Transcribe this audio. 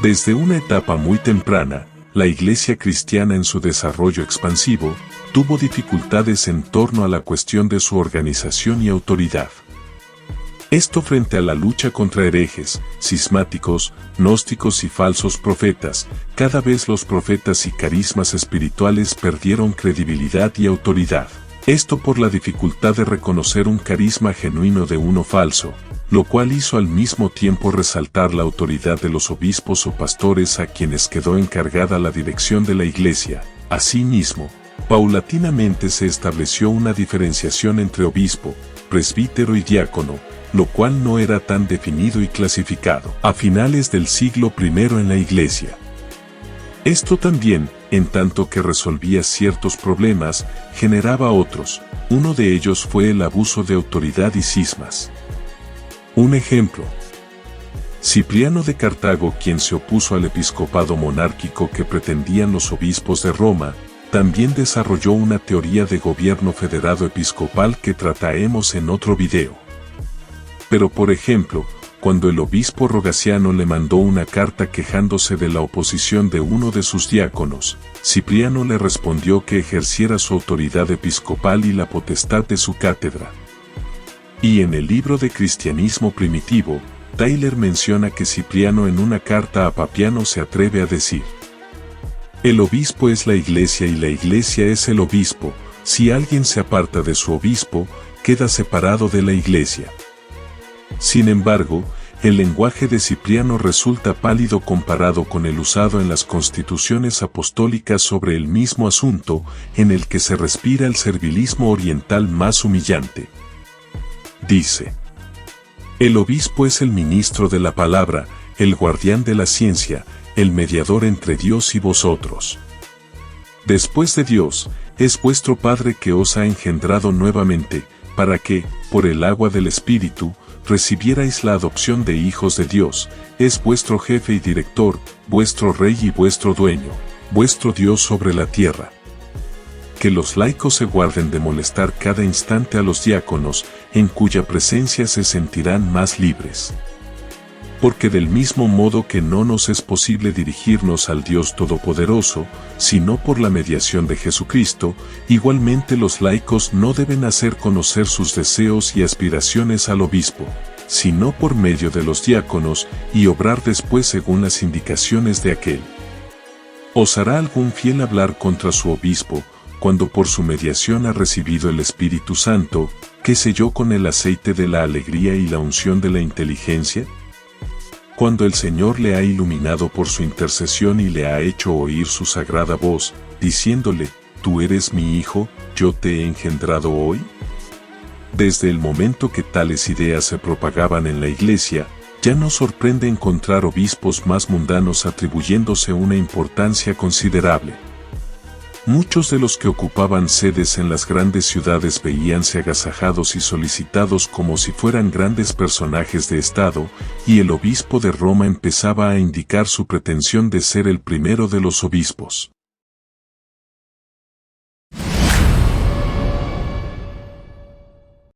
Desde una etapa muy temprana, la Iglesia cristiana en su desarrollo expansivo, tuvo dificultades en torno a la cuestión de su organización y autoridad. Esto frente a la lucha contra herejes, cismáticos, gnósticos y falsos profetas, cada vez los profetas y carismas espirituales perdieron credibilidad y autoridad. Esto por la dificultad de reconocer un carisma genuino de uno falso, lo cual hizo al mismo tiempo resaltar la autoridad de los obispos o pastores a quienes quedó encargada la dirección de la Iglesia. Asimismo, paulatinamente se estableció una diferenciación entre obispo, presbítero y diácono, lo cual no era tan definido y clasificado a finales del siglo I en la Iglesia. Esto también, en tanto que resolvía ciertos problemas, generaba otros. Uno de ellos fue el abuso de autoridad y cismas. Un ejemplo. Cipriano de Cartago, quien se opuso al episcopado monárquico que pretendían los obispos de Roma, también desarrolló una teoría de gobierno federado episcopal que trataremos en otro video. Pero por ejemplo, cuando el obispo Rogaciano le mandó una carta quejándose de la oposición de uno de sus diáconos, Cipriano le respondió que ejerciera su autoridad episcopal y la potestad de su cátedra. Y en el libro de Cristianismo Primitivo, Tyler menciona que Cipriano en una carta a Papiano se atreve a decir: el obispo es la Iglesia y la Iglesia es el obispo. Si alguien se aparta de su obispo, queda separado de la Iglesia. Sin embargo, el lenguaje de Cipriano resulta pálido comparado con el usado en las constituciones apostólicas sobre el mismo asunto, en el que se respira el servilismo oriental más humillante. Dice: el obispo es el ministro de la palabra, el guardián de la ciencia, el mediador entre Dios y vosotros. Después de Dios, es vuestro Padre que os ha engendrado nuevamente, para que, por el agua del Espíritu, recibierais la adopción de hijos de Dios. Es vuestro jefe y director, vuestro rey y vuestro dueño, vuestro Dios sobre la tierra. Que los laicos se guarden de molestar cada instante a los diáconos, en cuya presencia se sentirán más libres. Porque del mismo modo que no nos es posible dirigirnos al Dios Todopoderoso, sino por la mediación de Jesucristo, igualmente los laicos no deben hacer conocer sus deseos y aspiraciones al obispo, sino por medio de los diáconos, y obrar después según las indicaciones de aquel. ¿Osará algún fiel hablar contra su obispo, cuando por su mediación ha recibido el Espíritu Santo, que selló con el aceite de la alegría y la unción de la inteligencia? Cuando el Señor le ha iluminado por su intercesión y le ha hecho oír su sagrada voz, diciéndole: tú eres mi hijo, yo te he engendrado hoy. Desde el momento que tales ideas se propagaban en la Iglesia, ya no sorprende encontrar obispos más mundanos atribuyéndose una importancia considerable. Muchos de los que ocupaban sedes en las grandes ciudades veíanse agasajados y solicitados como si fueran grandes personajes de Estado, y el obispo de Roma empezaba a indicar su pretensión de ser el primero de los obispos.